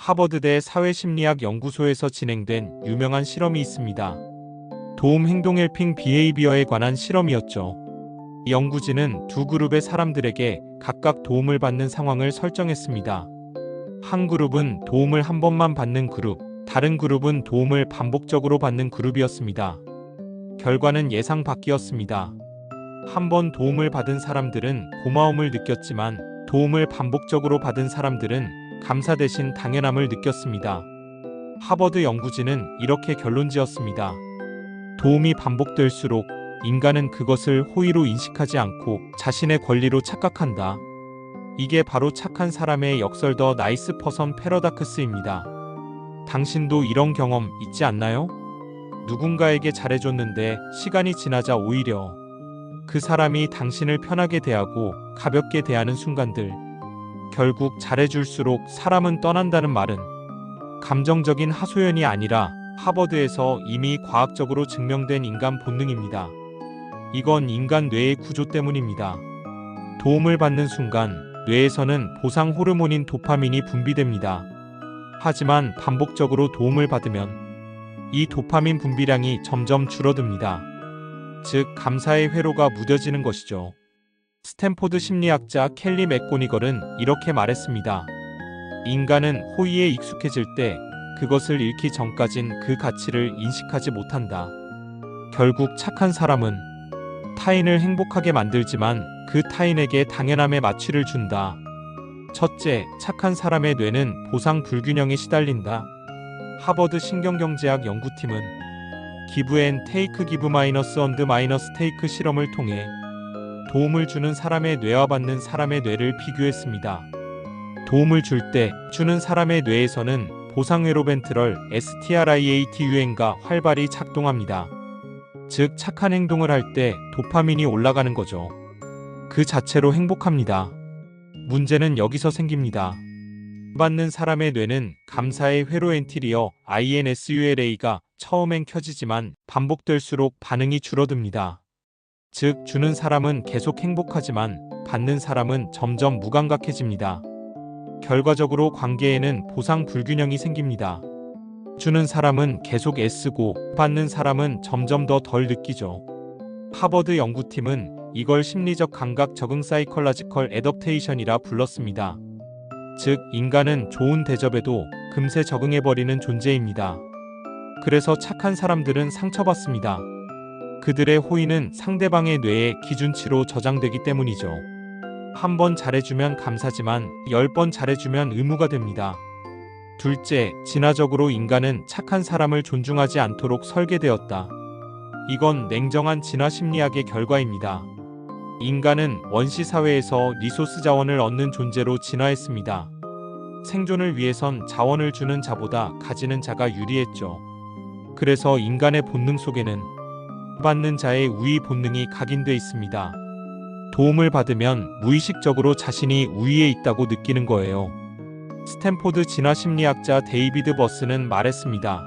하버드대 사회심리학 연구소에서 진행된 유명한 실험이 있습니다. 도움 행동 헬핑 비헤이비어에 관한 실험이었죠. 이 연구진은 두 그룹의 사람들에게 각각 도움을 받는 상황을 설정했습니다. 한 그룹은 도움을 한 번만 받는 그룹, 다른 그룹은 도움을 반복적으로 받는 그룹이었습니다. 결과는 예상 밖이었습니다. 한 번 도움을 받은 사람들은 고마움을 느꼈지만 도움을 반복적으로 받은 사람들은 감사 대신 당연함을 느꼈습니다. 하버드 연구진은 이렇게 결론지었습니다. 도움이 반복될수록 인간은 그것을 호의로 인식하지 않고 자신의 권리로 착각한다. 이게 바로 착한 사람의 역설 더 나이스 퍼선 패러닥스입니다. 당신도 이런 경험 있지 않나요? 누군가에게 잘해줬는데 시간이 지나자 오히려 그 사람이 당신을 편하게 대하고 가볍게 대하는 순간들. 결국 잘해줄수록 사람은 떠난다는 말은 감정적인 하소연이 아니라 하버드에서 이미 과학적으로 증명된 인간 본능입니다. 이건 인간 뇌의 구조 때문입니다. 도움을 받는 순간 뇌에서는 보상 호르몬인 도파민이 분비됩니다. 하지만 반복적으로 도움을 받으면 이 도파민 분비량이 점점 줄어듭니다. 즉, 감사의 회로가 무뎌지는 것이죠. 스탠포드 심리학자 켈리 맥고니걸은 이렇게 말했습니다. 인간은 호의에 익숙해질 때 그것을 잃기 전까진 그 가치를 인식하지 못한다. 결국 착한 사람은 타인을 행복하게 만들지만 그 타인에게 당연함의 마취를 준다. 첫째, 착한 사람의 뇌는 보상 불균형에 시달린다. 하버드 신경경제학 연구팀은 기브 앤 테이크 기브 마이너스 언드 마이너스 테이크 실험을 통해 도움을 주는 사람의 뇌와 받는 사람의 뇌를 비교했습니다. 도움을 줄 때 주는 사람의 뇌에서는 보상회로 벤트럴 STRIATUN가 활발히 작동합니다. 즉, 착한 행동을 할 때 도파민이 올라가는 거죠. 그 자체로 행복합니다. 문제는 여기서 생깁니다. 받는 사람의 뇌는 감사의 회로 엔티리어 INSULA가 처음엔 켜지지만 반복될수록 반응이 줄어듭니다. 즉, 주는 사람은 계속 행복하지만 받는 사람은 점점 무감각해집니다. 결과적으로 관계에는 보상 불균형이 생깁니다. 주는 사람은 계속 애쓰고 받는 사람은 점점 더 덜 느끼죠. 하버드 연구팀은 이걸 심리적 감각 적응 사이컬러지컬 애덕테이션이라 불렀습니다. 즉, 인간은 좋은 대접에도 금세 적응해버리는 존재입니다. 그래서 착한 사람들은 상처받습니다. 그들의 호의는 상대방의 뇌에 기준치로 저장되기 때문이죠. 한 번 잘해주면 감사지만 10번 잘해주면 의무가 됩니다. 둘째, 진화적으로 인간은 착한 사람을 존중하지 않도록 설계되었다. 이건 냉정한 진화 심리학의 결과입니다. 인간은 원시 사회에서 리소스 자원을 얻는 존재로 진화했습니다. 생존을 위해선 자원을 주는 자보다 가지는 자가 유리했죠. 그래서 인간의 본능 속에는 받는 자의 우위 본능이 각인돼 있습니다. 도움을 받으면 무의식적으로 자신이 우위에 있다고 느끼는 거예요. 스탠포드 진화심리학자 데이비드 버스는 말했습니다.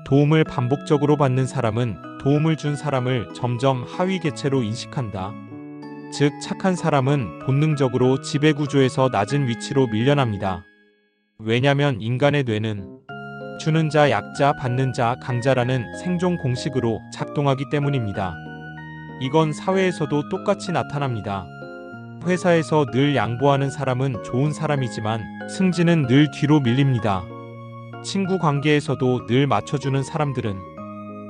도움을 반복적으로 받는 사람은 도움을 준 사람을 점점 하위 계체로 인식한다. 즉, 착한 사람은 본능적으로 지배구조에서 낮은 위치로 밀려납니다. 왜냐면 인간의 뇌는 주는 자, 약자, 받는 자, 강자라는 생존 공식으로 작동하기 때문입니다. 이건 사회에서도 똑같이 나타납니다. 회사에서 늘 양보하는 사람은 좋은 사람이지만 승진은 늘 뒤로 밀립니다. 친구 관계에서도 늘 맞춰주는 사람들은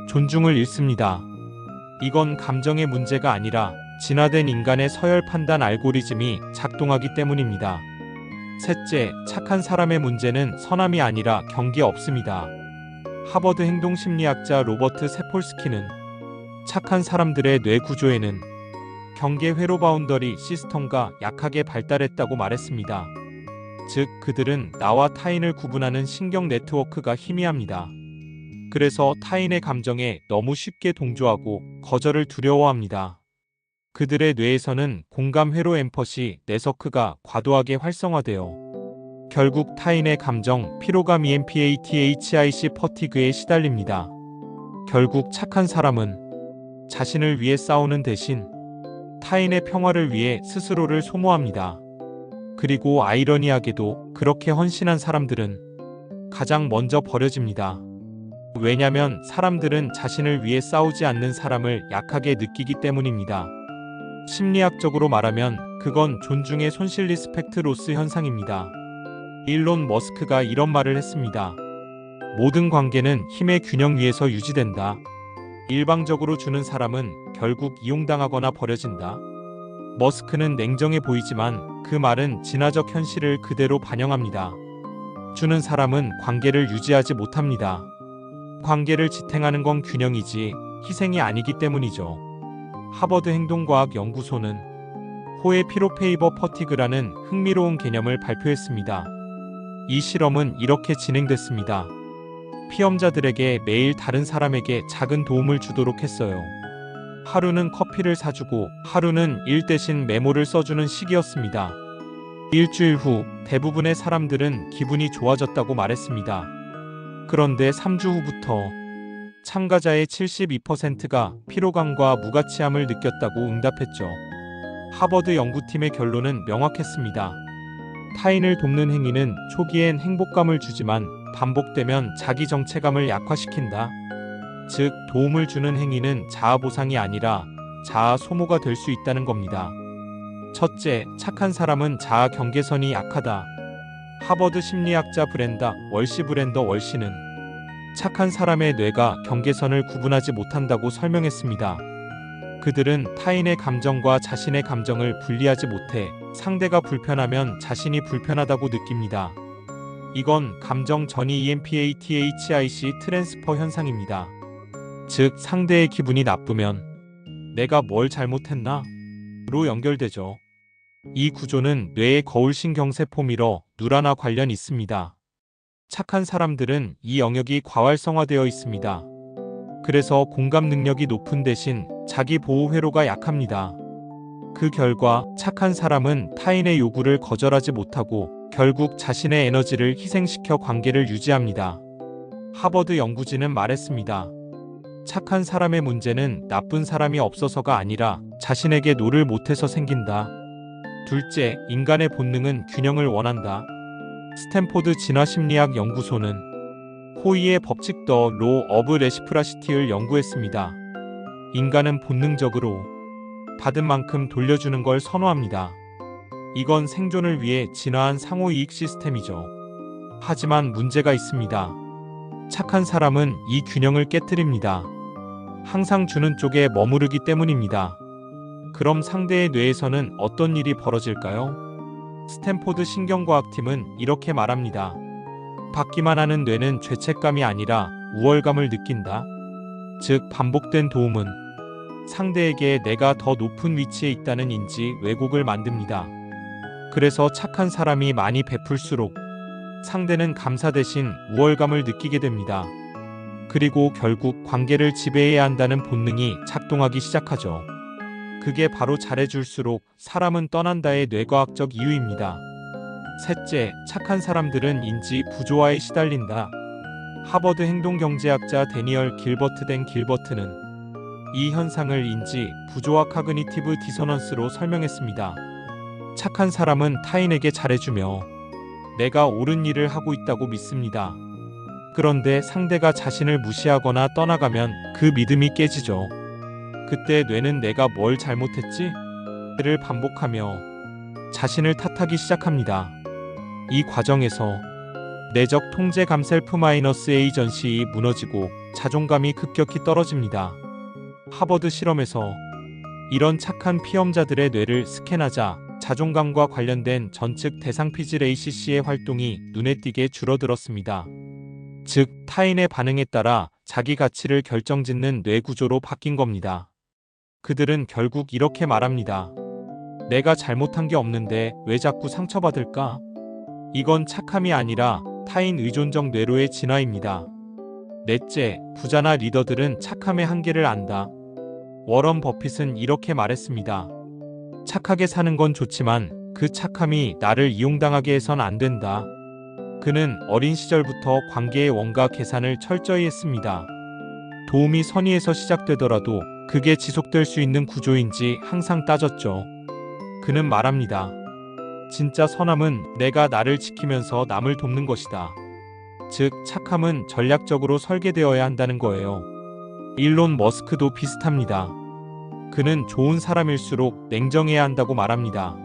존중을 잃습니다. 이건 감정의 문제가 아니라 진화된 인간의 서열 판단 알고리즘이 작동하기 때문입니다. 셋째, 착한 사람의 문제는 선함이 아니라 경계 없습니다. 하버드 행동심리학자 로버트 세폴스키는 착한 사람들의 뇌 구조에는 경계 회로 바운더리 시스템가 약하게 발달했다고 말했습니다. 즉, 그들은 나와 타인을 구분하는 신경 네트워크가 희미합니다. 그래서 타인의 감정에 너무 쉽게 동조하고 거절을 두려워합니다. 그들의 뇌에서는 공감 회로 엠퍼시 네서크가 과도하게 활성화되어 결국 타인의 감정, 피로감 EMPATHIC 퍼티그에 시달립니다. 결국 착한 사람은 자신을 위해 싸우는 대신 타인의 평화를 위해 스스로를 소모합니다. 그리고 아이러니하게도 그렇게 헌신한 사람들은 가장 먼저 버려집니다. 왜냐면 사람들은 자신을 위해 싸우지 않는 사람을 약하게 느끼기 때문입니다. 심리학적으로 말하면 그건 존중의 손실 리스펙트 로스 현상입니다. 일론 머스크가 이런 말을 했습니다. 모든 관계는 힘의 균형 위에서 유지된다. 일방적으로 주는 사람은 결국 이용당하거나 버려진다. 머스크는 냉정해 보이지만 그 말은 진화적 현실을 그대로 반영합니다. 주는 사람은 관계를 유지하지 못합니다. 관계를 지탱하는 건 균형이지 희생이 아니기 때문이죠. 하버드 행동과학 연구소는 호의 피로페이버 퍼티그라는 흥미로운 개념을 발표했습니다. 이 실험은 이렇게 진행됐습니다. 피험자들에게 매일 다른 사람에게 작은 도움을 주도록 했어요. 하루는 커피를 사주고 하루는 일 대신 메모를 써주는 식이었습니다. 일주일 후 대부분의 사람들은 기분이 좋아졌다고 말했습니다. 그런데 3주 후부터 참가자의 72%가 피로감과 무가치함을 느꼈다고 응답했죠. 하버드 연구팀의 결론은 명확했습니다. 타인을 돕는 행위는 초기엔 행복감을 주지만 반복되면 자기 정체감을 약화시킨다. 즉, 도움을 주는 행위는 자아 보상이 아니라 자아 소모가 될 수 있다는 겁니다. 첫째, 착한 사람은 자아 경계선이 약하다. 하버드 심리학자 브렌다 월시는 착한 사람의 뇌가 경계선을 구분하지 못한다고 설명했습니다. 그들은 타인의 감정과 자신의 감정을 분리하지 못해 상대가 불편하면 자신이 불편하다고 느낍니다. 이건 감정 전이 EMPATHIC 트랜스퍼 현상입니다. 즉, 상대의 기분이 나쁘면 내가 뭘 잘못했나? 로 연결되죠. 이 구조는 뇌의 거울신경세포 미러 누라나 관련 있습니다. 착한 사람들은 이 영역이 과활성화되어 있습니다. 그래서 공감 능력이 높은 대신 자기 보호 회로가 약합니다. 그 결과 착한 사람은 타인의 요구를 거절하지 못하고 결국 자신의 에너지를 희생시켜 관계를 유지합니다. 하버드 연구진은 말했습니다. 착한 사람의 문제는 나쁜 사람이 없어서가 아니라 자신에게 노를 못해서 생긴다. 둘째, 인간의 본능은 균형을 원한다. 스탠포드 진화심리학 연구소는 호이의 법칙 더 로 오브 레시프라시티를 연구했습니다. 인간은 본능적으로 받은 만큼 돌려주는 걸 선호합니다. 이건 생존을 위해 진화한 상호이익 시스템이죠. 하지만 문제가 있습니다. 착한 사람은 이 균형을 깨뜨립니다. 항상 주는 쪽에 머무르기 때문입니다. 그럼 상대의 뇌에서는 어떤 일이 벌어질까요? 스탠포드 신경과학팀은 이렇게 말합니다. 받기만 하는 뇌는 죄책감이 아니라 우월감을 느낀다. 즉, 반복된 도움은 상대에게 내가 더 높은 위치에 있다는 인지 왜곡을 만듭니다. 그래서 착한 사람이 많이 베풀수록 상대는 감사 대신 우월감을 느끼게 됩니다. 그리고 결국 관계를 지배해야 한다는 본능이 작동하기 시작하죠. 그게 바로 잘해줄수록 사람은 떠난다의 뇌과학적 이유입니다. 셋째, 착한 사람들은 인지 부조화에 시달린다. 하버드 행동경제학자 데니얼 길버트는 이 현상을 인지 부조화 카그니티브 디서넌스로 설명했습니다. 착한 사람은 타인에게 잘해주며 내가 옳은 일을 하고 있다고 믿습니다. 그런데 상대가 자신을 무시하거나 떠나가면 그 믿음이 깨지죠. 그때 뇌는 내가 뭘 잘못했지? 를 반복하며 자신을 탓하기 시작합니다. 이 과정에서 내적 통제감 셀프 마이너스 에이전시이 무너지고 자존감이 급격히 떨어집니다. 하버드 실험에서 이런 착한 피험자들의 뇌를 스캔하자 자존감과 관련된 전측 대상피질 ACC의 활동이 눈에 띄게 줄어들었습니다. 즉, 타인의 반응에 따라 자기 가치를 결정짓는 뇌 구조로 바뀐 겁니다. 그들은 결국 이렇게 말합니다. 내가 잘못한 게 없는데 왜 자꾸 상처받을까? 이건 착함이 아니라 타인 의존적 뇌로의 진화입니다. 넷째, 부자나 리더들은 착함의 한계를 안다. 워런 버핏은 이렇게 말했습니다. 착하게 사는 건 좋지만 그 착함이 나를 이용당하게 해선 안 된다. 그는 어린 시절부터 관계의 원가 계산을 철저히 했습니다. 도움이 선의에서 시작되더라도 그게 지속될 수 있는 구조인지 항상 따졌죠. 그는 말합니다. 진짜 선함은 내가 나를 지키면서 남을 돕는 것이다. 즉, 착함은 전략적으로 설계되어야 한다는 거예요. 일론 머스크도 비슷합니다. 그는 좋은 사람일수록 냉정해야 한다고 말합니다.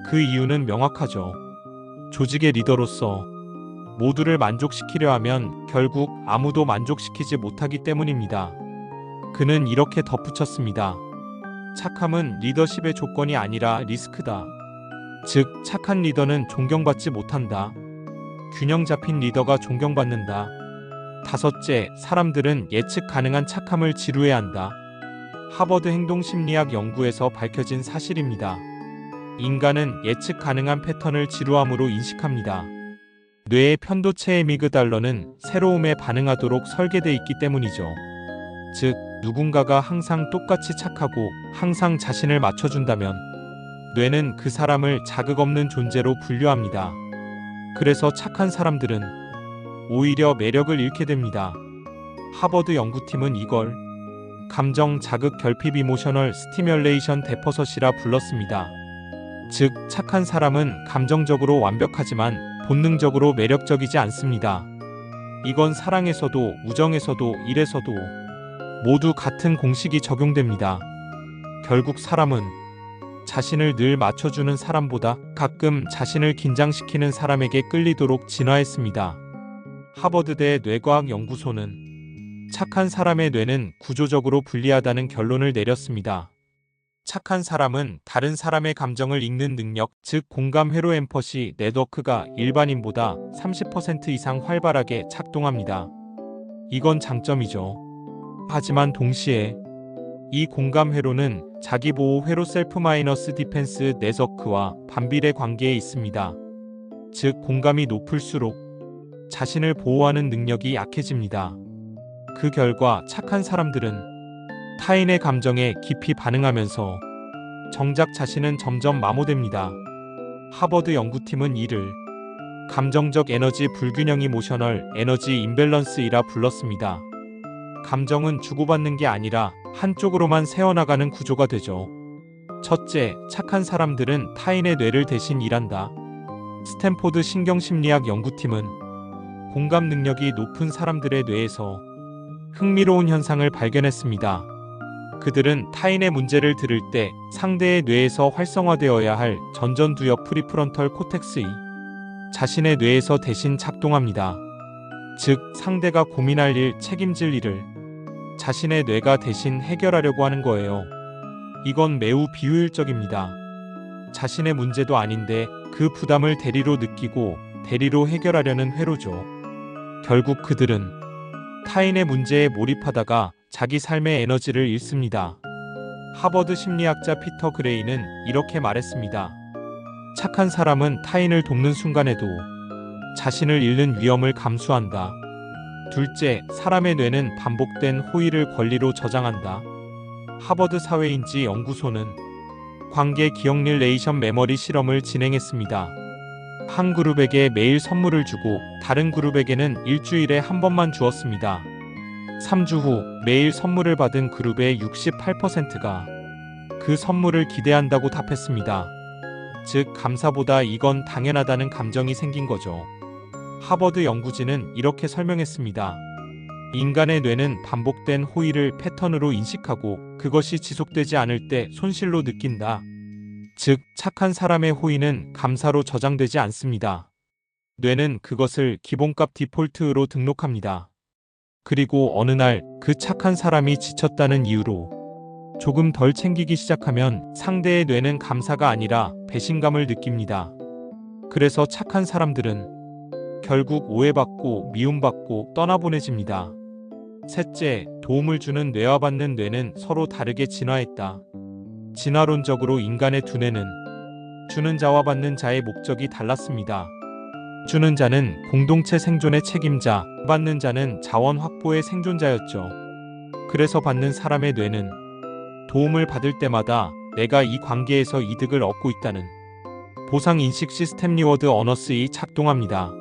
그 이유는 명확하죠. 조직의 리더로서 모두를 만족시키려 하면 결국 아무도 만족시키지 못하기 때문입니다. 그는 이렇게 덧붙였습니다. 착함은 리더십의 조건이 아니라 리스크다. 즉, 착한 리더는 존경받지 못한다. 균형 잡힌 리더가 존경받는다. 다섯째, 사람들은 예측 가능한 착함을 지루해 한다. 하버드 행동심리학 연구에서 밝혀진 사실입니다. 인간은 예측 가능한 패턴을 지루함으로 인식합니다. 뇌의 편도체 에미그달러는 새로움에 반응하도록 설계되어 있기 때문이죠. 즉, 누군가가 항상 똑같이 착하고 항상 자신을 맞춰준다면 뇌는 그 사람을 자극 없는 존재로 분류합니다. 그래서 착한 사람들은 오히려 매력을 잃게 됩니다. 하버드 연구팀은 이걸 감정 자극 결핍 이모셔널 스티뮬레이션 데퍼섯이라 불렀습니다. 즉, 착한 사람은 감정적으로 완벽하지만 본능적으로 매력적이지 않습니다. 이건 사랑에서도 우정에서도 일에서도 모두 같은 공식이 적용됩니다. 결국 사람은 자신을 늘 맞춰주는 사람보다 가끔 자신을 긴장시키는 사람에게 끌리도록 진화했습니다. 하버드대 뇌과학연구소는 착한 사람의 뇌는 구조적으로 불리하다는 결론을 내렸습니다. 착한 사람은 다른 사람의 감정을 읽는 능력, 즉 공감 회로 엠퍼시 네트워크가 일반인보다 30% 이상 활발하게 작동합니다. 이건 장점이죠. 하지만 동시에 이 공감 회로는 자기보호 회로 셀프 마이너스 디펜스 네트워크와 반비례 관계에 있습니다. 즉, 공감이 높을수록 자신을 보호하는 능력이 약해집니다. 그 결과 착한 사람들은 타인의 감정에 깊이 반응하면서 정작 자신은 점점 마모됩니다. 하버드 연구팀은 이를 감정적 에너지 불균형 이모셔널 에너지 임밸런스이라 불렀습니다. 감정은 주고받는 게 아니라 한쪽으로만 새어나가는 구조가 되죠. 첫째, 착한 사람들은 타인의 뇌를 대신 일한다. 스탠포드 신경심리학 연구팀은 공감 능력이 높은 사람들의 뇌에서 흥미로운 현상을 발견했습니다. 그들은 타인의 문제를 들을 때 상대의 뇌에서 활성화되어야 할 전전두엽 프리프론털 코텍스이 자신의 뇌에서 대신 작동합니다. 즉, 상대가 고민할 일, 책임질 일을 자신의 뇌가 대신 해결하려고 하는 거예요. 이건 매우 비효율적입니다. 자신의 문제도 아닌데 그 부담을 대리로 느끼고 대리로 해결하려는 회로죠. 결국 그들은 타인의 문제에 몰입하다가 자기 삶의 에너지를 잃습니다. 하버드 심리학자 피터 그레이는 이렇게 말했습니다. 착한 사람은 타인을 돕는 순간에도 자신을 잃는 위험을 감수한다. 둘째, 사람의 뇌는 반복된 호의를 권리로 저장한다. 하버드 사회인지 연구소는 관계 기억 릴레이션 메모리 실험을 진행했습니다. 한 그룹에게 매일 선물을 주고 다른 그룹에게는 일주일에 한 번만 주었습니다. 3주 후 매일 선물을 받은 그룹의 68%가 그 선물을 기대한다고 답했습니다. 즉, 감사보다 이건 당연하다는 감정이 생긴 거죠. 하버드 연구진은 이렇게 설명했습니다. 인간의 뇌는 반복된 호의를 패턴으로 인식하고 그것이 지속되지 않을 때 손실로 느낀다. 즉, 착한 사람의 호의는 감사로 저장되지 않습니다. 뇌는 그것을 기본값 디폴트로 등록합니다. 그리고 어느 날 그 착한 사람이 지쳤다는 이유로 조금 덜 챙기기 시작하면 상대의 뇌는 감사가 아니라 배신감을 느낍니다. 그래서 착한 사람들은 결국 오해받고 미움받고 떠나보내집니다. 셋째, 도움을 주는 뇌와 받는 뇌는 서로 다르게 진화했다. 진화론적으로 인간의 두 뇌는 주는 자와 받는 자의 목적이 달랐습니다. 주는 자는 공동체 생존의 책임자, 받는 자는 자원 확보의 생존자였죠. 그래서 받는 사람의 뇌는 도움을 받을 때마다 내가 이 관계에서 이득을 얻고 있다는 보상 인식 시스템 리워드 어너스이 작동합니다.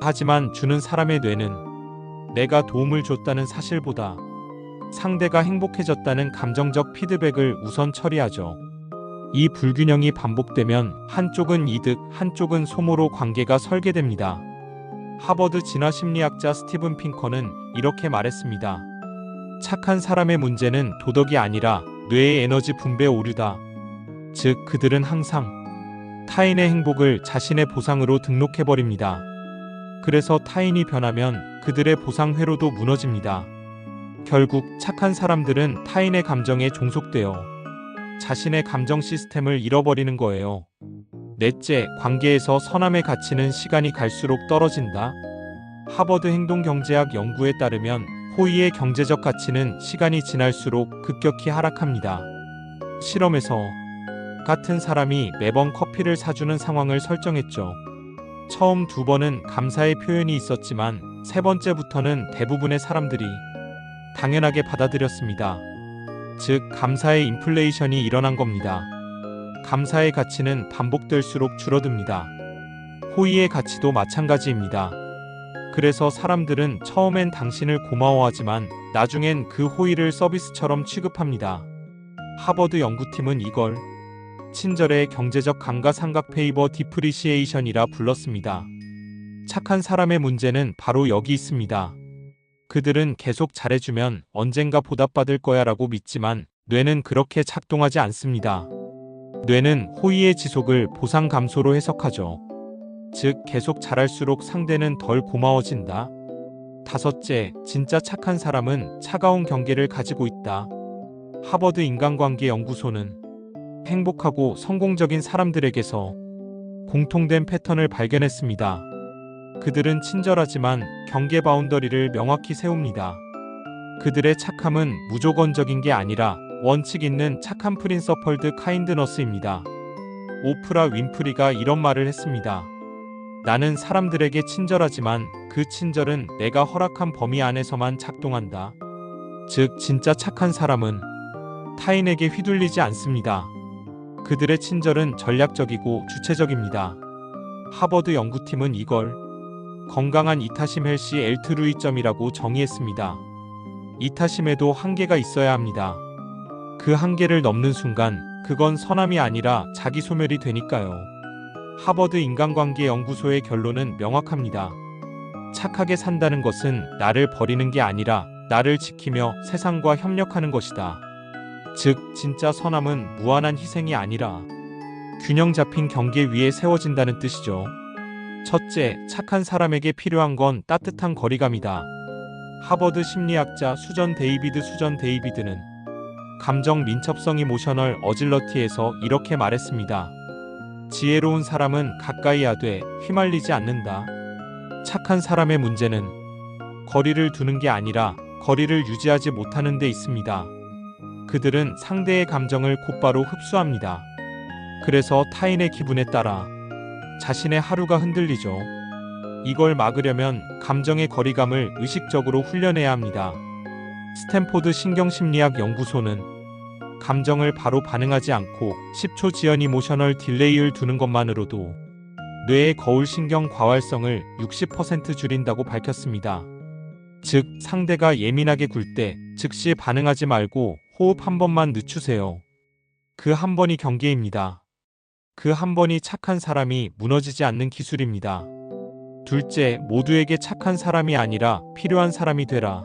하지만 주는 사람의 뇌는 내가 도움을 줬다는 사실보다 상대가 행복해졌다는 감정적 피드백을 우선 처리하죠. 이 불균형이 반복되면 한쪽은 이득, 한쪽은 소모로 관계가 설계됩니다. 하버드 진화 심리학자 스티븐 핑커는 이렇게 말했습니다. 착한 사람의 문제는 도덕이 아니라 뇌의 에너지 분배 오류다. 즉, 그들은 항상 타인의 행복을 자신의 보상으로 등록해버립니다. 그래서 타인이 변하면 그들의 보상 회로도 무너집니다. 결국 착한 사람들은 타인의 감정에 종속되어 자신의 감정 시스템을 잃어버리는 거예요. 넷째, 관계에서 선함의 가치는 시간이 갈수록 떨어진다. 하버드 행동경제학 연구에 따르면 호의의 경제적 가치는 시간이 지날수록 급격히 하락합니다. 실험에서 같은 사람이 매번 커피를 사주는 상황을 설정했죠. 처음 2번은 감사의 표현이 있었지만 3번째부터는 대부분의 사람들이 당연하게 받아들였습니다. 즉, 감사의 인플레이션이 일어난 겁니다. 감사의 가치는 반복될수록 줄어듭니다. 호의의 가치도 마찬가지입니다. 그래서 사람들은 처음엔 당신을 고마워하지만 나중엔 그 호의를 서비스처럼 취급합니다. 하버드 연구팀은 이걸 친절의 경제적 감가상각 페이버 디프리시에이션이라 불렀습니다. 착한 사람의 문제는 바로 여기 있습니다. 그들은 계속 잘해주면 언젠가 보답받을 거야 라고 믿지만 뇌는 그렇게 작동하지 않습니다. 뇌는 호의의 지속을 보상 감소로 해석하죠. 즉, 계속 잘할수록 상대는 덜 고마워진다. 다섯째, 진짜 착한 사람은 차가운 경계를 가지고 있다. 하버드 인간관계 연구소는 행복하고 성공적인 사람들에게서 공통된 패턴을 발견했습니다. 그들은 친절하지만 경계 바운더리를 명확히 세웁니다. 그들의 착함은 무조건적인 게 아니라 원칙 있는 착한 프린서펄드 카인드너스입니다. 오프라 윈프리가 이런 말을 했습니다. 나는 사람들에게 친절하지만 그 친절은 내가 허락한 범위 안에서만 작동한다. 즉, 진짜 착한 사람은 타인에게 휘둘리지 않습니다. 그들의 친절은 전략적이고 주체적입니다. 하버드 연구팀은 이걸 건강한 이타심 헬시 엘트루이점이라고 정의했습니다. 이타심에도 한계가 있어야 합니다. 그 한계를 넘는 순간 그건 선함이 아니라 자기 소멸이 되니까요. 하버드 인간관계 연구소의 결론은 명확합니다. 착하게 산다는 것은 나를 버리는 게 아니라 나를 지키며 세상과 협력하는 것이다. 즉, 진짜 선함은 무한한 희생이 아니라 균형 잡힌 경계 위에 세워진다는 뜻이죠. 첫째, 착한 사람에게 필요한 건 따뜻한 거리감이다. 하버드 심리학자 수전 데이비드는 감정 민첩성 이모셔널 어질러티에서 이렇게 말했습니다. 지혜로운 사람은 가까이 하되 휘말리지 않는다. 착한 사람의 문제는 거리를 두는 게 아니라 거리를 유지하지 못하는 데 있습니다. 그들은 상대의 감정을 곧바로 흡수합니다. 그래서 타인의 기분에 따라 자신의 하루가 흔들리죠. 이걸 막으려면 감정의 거리감을 의식적으로 훈련해야 합니다. 스탠포드 신경심리학 연구소는 감정을 바로 반응하지 않고 10초 지연 이모셔널 딜레이를 두는 것만으로도 뇌의 거울 신경 과활성을 60% 줄인다고 밝혔습니다. 즉, 상대가 예민하게 굴 때 즉시 반응하지 말고 호흡 한 번만 늦추세요. 그 한 번이 경계입니다. 그 한 번이 착한 사람이 무너지지 않는 기술입니다. 둘째, 모두에게 착한 사람이 아니라 필요한 사람이 되라.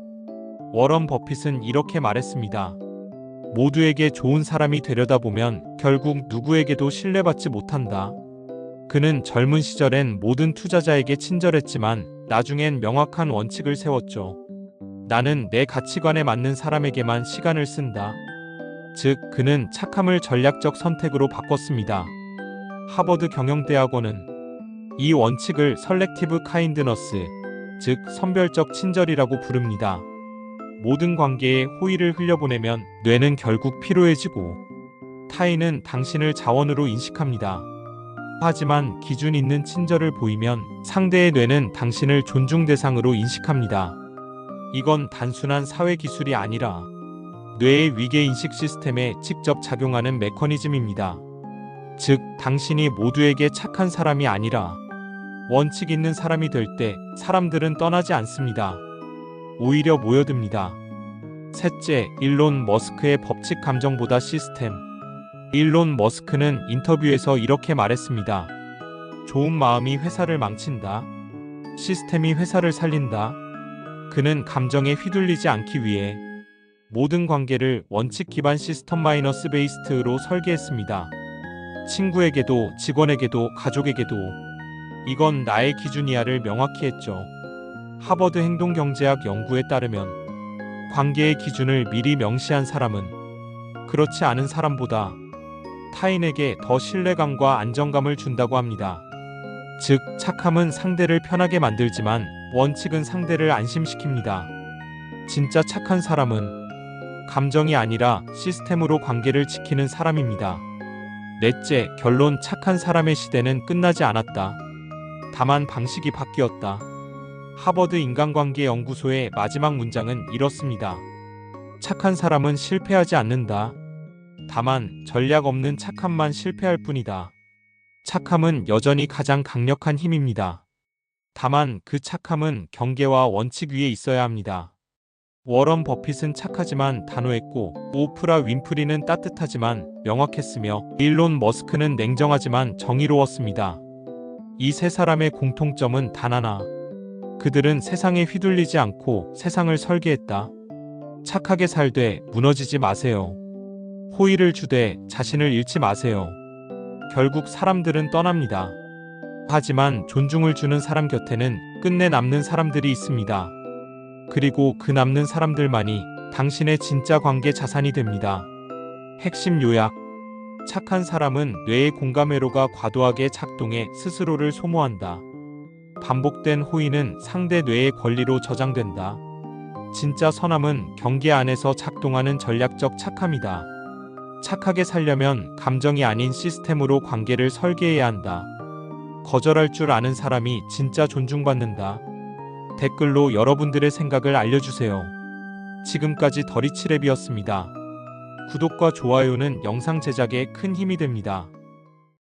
워런 버핏은 이렇게 말했습니다. 모두에게 좋은 사람이 되려다 보면 결국 누구에게도 신뢰받지 못한다. 그는 젊은 시절엔 모든 투자자에게 친절했지만 나중엔 명확한 원칙을 세웠죠. 나는 내 가치관에 맞는 사람에게만 시간을 쓴다. 즉, 그는 착함을 전략적 선택으로 바꿨습니다. 하버드 경영대학원은 이 원칙을 셀렉티브 카인드너스, 즉 선별적 친절이라고 부릅니다. 모든 관계에 호의를 흘려보내면 뇌는 결국 피로해지고 타인은 당신을 자원으로 인식합니다. 하지만 기준 있는 친절을 보이면 상대의 뇌는 당신을 존중 대상으로 인식합니다. 이건 단순한 사회 기술이 아니라 뇌의 위계 인식 시스템에 직접 작용하는 메커니즘입니다. 즉, 당신이 모두에게 착한 사람이 아니라 원칙 있는 사람이 될 때 사람들은 떠나지 않습니다. 오히려 모여듭니다. 셋째, 일론 머스크의 법칙 감정보다 시스템. 일론 머스크는 인터뷰에서 이렇게 말했습니다. 좋은 마음이 회사를 망친다. 시스템이 회사를 살린다. 그는 감정에 휘둘리지 않기 위해 모든 관계를 원칙 기반 시스템 마이너스 베이스트로 설계했습니다. 친구에게도 직원에게도 가족에게도 이건 나의 기준이야를 명확히 했죠. 하버드 행동경제학 연구에 따르면 관계의 기준을 미리 명시한 사람은 그렇지 않은 사람보다 타인에게 더 신뢰감과 안정감을 준다고 합니다. 즉, 착함은 상대를 편하게 만들지만 원칙은 상대를 안심시킵니다. 진짜 착한 사람은 감정이 아니라 시스템으로 관계를 지키는 사람입니다. 넷째, 결론. 착한 사람의 시대는 끝나지 않았다. 다만 방식이 바뀌었다. 하버드 인간관계 연구소의 마지막 문장은 이렇습니다. 착한 사람은 실패하지 않는다. 다만 전략 없는 착함만 실패할 뿐이다. 착함은 여전히 가장 강력한 힘입니다. 다만 그 착함은 경계와 원칙 위에 있어야 합니다. 워런 버핏은 착하지만 단호했고, 오프라 윈프리는 따뜻하지만 명확했으며, 일론 머스크는 냉정하지만 정의로웠습니다. 이 세 사람의 공통점은 단 하나. 그들은 세상에 휘둘리지 않고 세상을 설계했다. 착하게 살되 무너지지 마세요. 호의를 주되 자신을 잃지 마세요. 결국 사람들은 떠납니다. 하지만 존중을 주는 사람 곁에는 끝내 남는 사람들이 있습니다. 그리고 그 남는 사람들만이 당신의 진짜 관계 자산이 됩니다. 핵심 요약. 착한 사람은 뇌의 공감회로가 과도하게 작동해 스스로를 소모한다. 반복된 호의는 상대 뇌의 권리로 저장된다. 진짜 선함은 경계 안에서 작동하는 전략적 착함이다. 착하게 살려면 감정이 아닌 시스템으로 관계를 설계해야 한다. 거절할 줄 아는 사람이 진짜 존중받는다. 댓글로 여러분들의 생각을 알려주세요. 지금까지 더리치랩이었습니다. 구독과 좋아요는 영상 제작에 큰 힘이 됩니다.